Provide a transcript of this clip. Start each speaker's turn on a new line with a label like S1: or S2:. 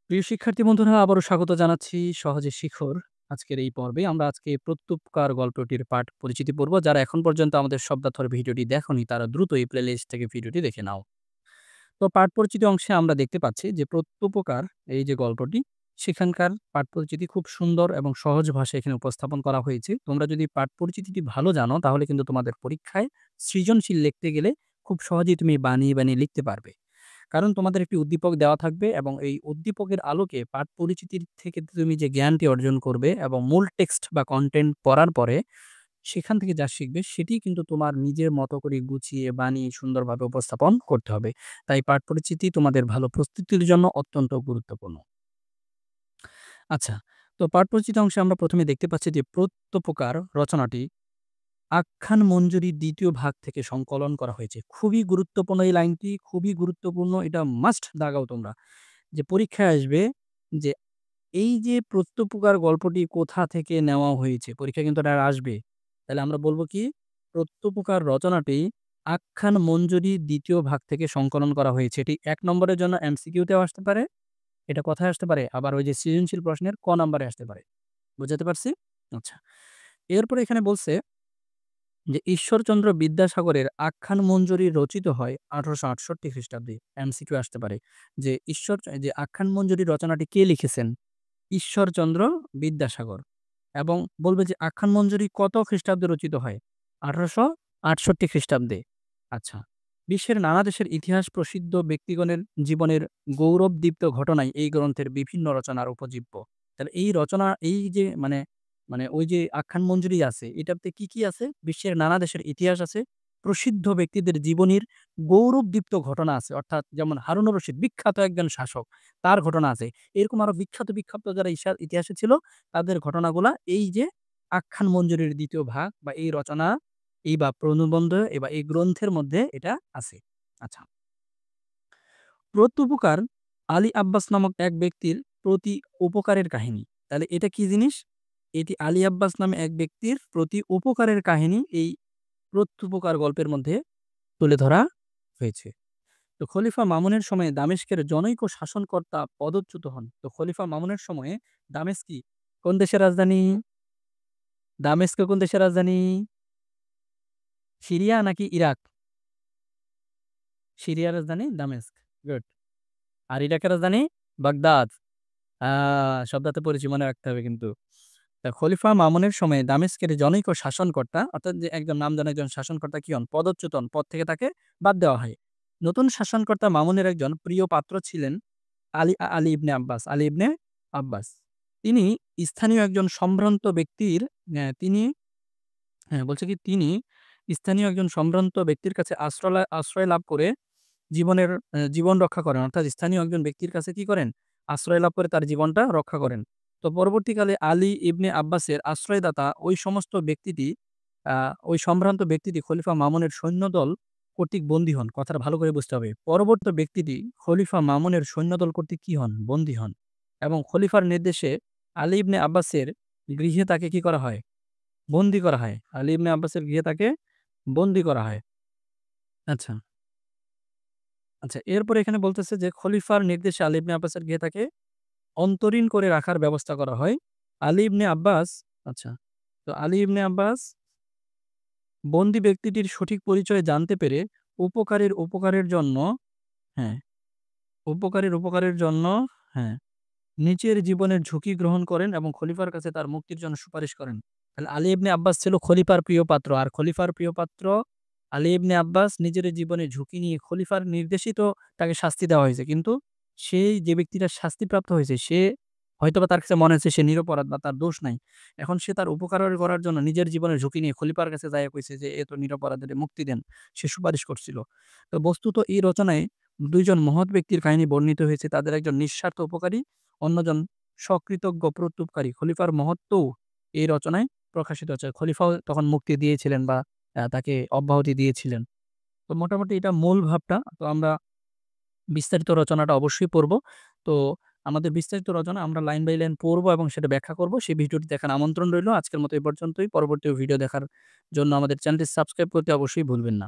S1: প্রিয় শিক্ষার্থী বন্ধুরা, আবারও স্বাগত জানাচ্ছি সহজে শিখর আজকের এই পর্বে। আমরা আজকে প্রত্যুপকার গল্পটির পাঠ পরিচিতি পড়ব। যারা এখন পর্যন্ত আমাদের শব্দার্থর ভিডিওটি দেখোনি তারা দ্রুত এই প্লেলিস্ট থেকে ভিডিওটি দেখে নাও। তো পাঠ পরিচিতি অংশে আমরা দেখতে পাচ্ছি যে প্রত্যুপকার এই যে গল্পটি, সেখানকার পাঠ পরিচিতি খুব সুন্দর এবং সহজ ভাষায় এখানে উপস্থাপন করা হয়েছে। তোমরা যদি পাঠ পরিচিতিটি ভালো জানো তাহলে কিন্তু তোমাদের পরীক্ষায় সৃজনশীল লিখতে গেলে খুব সহজেই তুমি বানিয়ে লিখতে পারবে। কারণ তোমাদের একটি উদ্দীপক দেওয়া থাকবে এবং এই উদ্দীপকের আলোকে পাঠ পরিচিতির থেকে তুমি যে জ্ঞানটি অর্জন করবে এবং মূল টেক্সট বা কনটেন্ট পড়ার পরে সেখান থেকে যা শিখবে সেটি কিন্তু তোমার নিজের মতো করে গুছিয়ে বানিয়ে সুন্দরভাবে উপস্থাপন করতে হবে। তাই পাঠ পরিচিতি তোমাদের ভালো প্রস্তুতির জন্য অত্যন্ত গুরুত্বপূর্ণ। আচ্ছা, তো পাঠ পরিচিতি অংশে আমরা ১ম এ দেখতে পাচ্ছি যে প্রত্যপকার রচনাটি আখ্যান মঞ্জুরির ২য় ভাগ থেকে সংকলন করা হয়েছে। খুবই গুরুত্বপূর্ণ এই লাইনটি, খুবই গুরুত্বপূর্ণ। এটা মাস্ট দাগাও তোমরা। যে পরীক্ষায় আসবে যে এই যে প্রত্যুপকার গল্পটি কোথা থেকে নেওয়া হয়েছে? পরীক্ষায় কিন্তু এটা আসবে। তাহলে আমরা বলব কি? প্রত্যুপকার রচনাটি আখ্যান মঞ্জুরির ২য় ভাগ থেকে সংকলন করা হয়েছে। এটি ১ নম্বরের জন্য এমসিকিউতেও আসতে পারে। এটা কথায় আসতে পারে। আবার ওই যে সৃজনশীল প্রশ্নের ক নাম্বারে আসতে পারে। বুঝাতে পারছি? আচ্ছা। এরপরে এখানে বলছে যে ঈশ্বরচন্দ্র বিদ্যাসাগরের আখ্যান মঞ্জুরি রচিত হয় ১৮৬৮ খ্রিস্টাব্দে। এমসিকিউ আসতে পারে যে যে আখ্যান মঞ্জুরি রচনাটি কে লিখেছেন? ঈশ্বরচন্দ্র বিদ্যাসাগর। এবং বলবে যে আখ্যান মঞ্জুরি কত খ্রিস্টাব্দে রচিত হয়? ১৮৬৮ খ্রিস্টাব্দে। আচ্ছা। বিশ্বের নানা দেশের ইতিহাস প্রসিদ্ধ ব্যক্তিগণের জীবনের গৌরবদীপ্ত ঘটনাই এই গ্রন্থের বিভিন্ন রচনার উপজীব্য। তাহলে এই রচনা এই যে মানে ওই যে আখ্যান মঞ্জুরি আছে, এটাতে কি আছে? বিশ্বের নানা দেশের ইতিহাস আছে, প্রসিদ্ধ ব্যক্তিদের জীবনীর গৌরবদীপ্ত ঘটনা আছে। অর্থাৎ যেমন হারুনুর রশিদ বিখ্যাত একজন শাসক, তার ঘটনা আছে। এরকম আরো বিখ্যাত যারা ইতিহাসে ছিল তাদের ঘটনাগুলা এই যে আখ্যান মঞ্জুরির ২য় ভাগ বা এই রচনা বা প্রবন্ধ বা এই গ্রন্থের মধ্যে এটা আছে। আচ্ছা। প্রত্যুপকার আলী আব্বাস নামক এক ব্যক্তির প্রতি উপকারের কাহিনী। তাহলে এটা কি জিনিস? এটি আলী আব্বাস নামে এক ব্যক্তির প্রতি উপকারের কাহিনী এই প্রত্যুপকার গল্পের মধ্যে তুলে ধরা হয়েছে। তো খলিফা মামুনের সময়ে দামেস্কের জনৈক শাসনকর্তা পদচ্যুত হন। তো খলিফা মামুনের সময়ে দামেস্ক কোন দেশের রাজধানী? দামেস্ক কোন দেশের রাজধানী? সিরিয়া নাকি ইরাক? সিরিয়ার রাজধানী দামেস্ক। গুড। আর ইরাকের রাজধানী বাগদাদ। আ শব্দার্থ পড়েছি, মনে রাখতে হবে কিন্তু। তা খলিফা মামুনের সময়ে দামেস্কের জনৈক শাসনকর্তা অর্থাৎ যে একজন নামজাদা একজন শাসনকর্তা কি হন? পদচ্যুত হন। পদ থেকে তাকে বাদ দেওয়া হয়। নতুন শাসনকর্তা মামুনের একজন প্রিয় পাত্র ছিলেন আলী ইবনে আব্বাস। আলী ইবনে আব্বাস। তিনি স্থানীয় একজন সম্ভ্রান্ত ব্যক্তির তিনি বলছে কি তিনি স্থানীয় একজন সম্ভ্রান্ত ব্যক্তির কাছে আশ্রয় লাভ করে জীবন রক্ষা করেন। অর্থাৎ স্থানীয় একজন ব্যক্তির কাছে কি করেন? আশ্রয় লাভ করে তার জীবনটা রক্ষা করেন। তো পরবর্তীকালে আলী ইবনে আব্বাসের আশ্রয়দাতা আ ওই সম্ভ্রান্ত ব্যক্তিটি খলিফা মামুনের সৈন্যদল কর্তৃক বন্দী হন। কথাটা ভালো করে বুঝতে হবে। পরবর্তী ব্যক্তিটি খলিফা মামুনের সৈন্যদল কর্তৃক কি হন? বন্দী হন। এবং খলিফার নির্দেশে আলী ইবনে আব্বাসের গৃহে তাকে কি করা হয়? বন্দী করা হয়। আলী ইবনে আব্বাসের গৃহে তাকে বন্দী করা হয়। আচ্ছা। আচ্ছা, এরপরে এখানে বলতেছে যে খলিফার নির্দেশে আলী ইবনে আব্বাসের গৃহে তাকে অন্তরীণ করে রাখার ব্যবস্থা করা হয়। আলী ইবনে আব্বাস আচ্ছা, তো আলী ইবনে আব্বাস বন্দী ব্যক্তিটির সঠিক পরিচয় জানতে পেরে উপকারের জন্য হ্যাঁ, উপকারের জন্য হ্যাঁ, নিজের জীবনের ঝুঁকি গ্রহণ করেন এবং খলিফার কাছে তার মুক্তির জন্য সুপারিশ করেন। তাহলে আলী ইবনে আব্বাস ছিল খলিফার প্রিয় পাত্র। আর খলিফার প্রিয় পাত্র আলী ইবনে আব্বাস নিজের জীবনে ঝুঁকি নিয়ে খলিফার নির্দেশিত তাকে শাস্তি দেওয়া হয়েছে। কিন্তু সেই যে ব্যক্তিটা শাস্তিপ্রাপ্ত হয়েছে সে হয়তোবা তার কাছে মনে হচ্ছে সে নিরপরাধ বা তার দোষ নাই। এখন সে তার উপকার করার জন্য নিজের জীবনের ঝুঁকি নিয়ে খলিফার কাছে যাইয়া কইছে যে, "এ তো নিরপরাধ, এরে মুক্তি দেন।" সে সুপারিশ করছিল। তো বস্তুত এই রচনায় ২ জন মহৎ ব্যক্তির কাহিনী বর্ণিত হয়েছে। তাদের একজন নিঃস্বার্থ উপকারী, অন্যজন সকৃতজ্ঞ প্রত্যুপকারী। খলিফার মহত্বও এই রচনায় প্রকাশিত হচ্ছে। খলিফাও তখন মুক্তি দিয়েছিলেন বা তাকে অব্যাহতি দিয়েছিলেন। তো মোটামুটি এটা মূল ভাবটা। তো আমরা বিস্তারিত রচনাটা অবশ্যই পড়ব। তো আমাদের বিস্তারিত রচনা আমরা লাইন বাই লাইন পড়ব এবং সেটা ব্যাখ্যা করব। সেই ভিডিওটি দেখার আমন্ত্রণ রইল। আজকের মতো এ পর্যন্তই। পরবর্তী ভিডিও দেখার জন্য আমাদের চ্যানেলটি সাবস্ক্রাইব করতে অবশ্যই ভুলবেন না।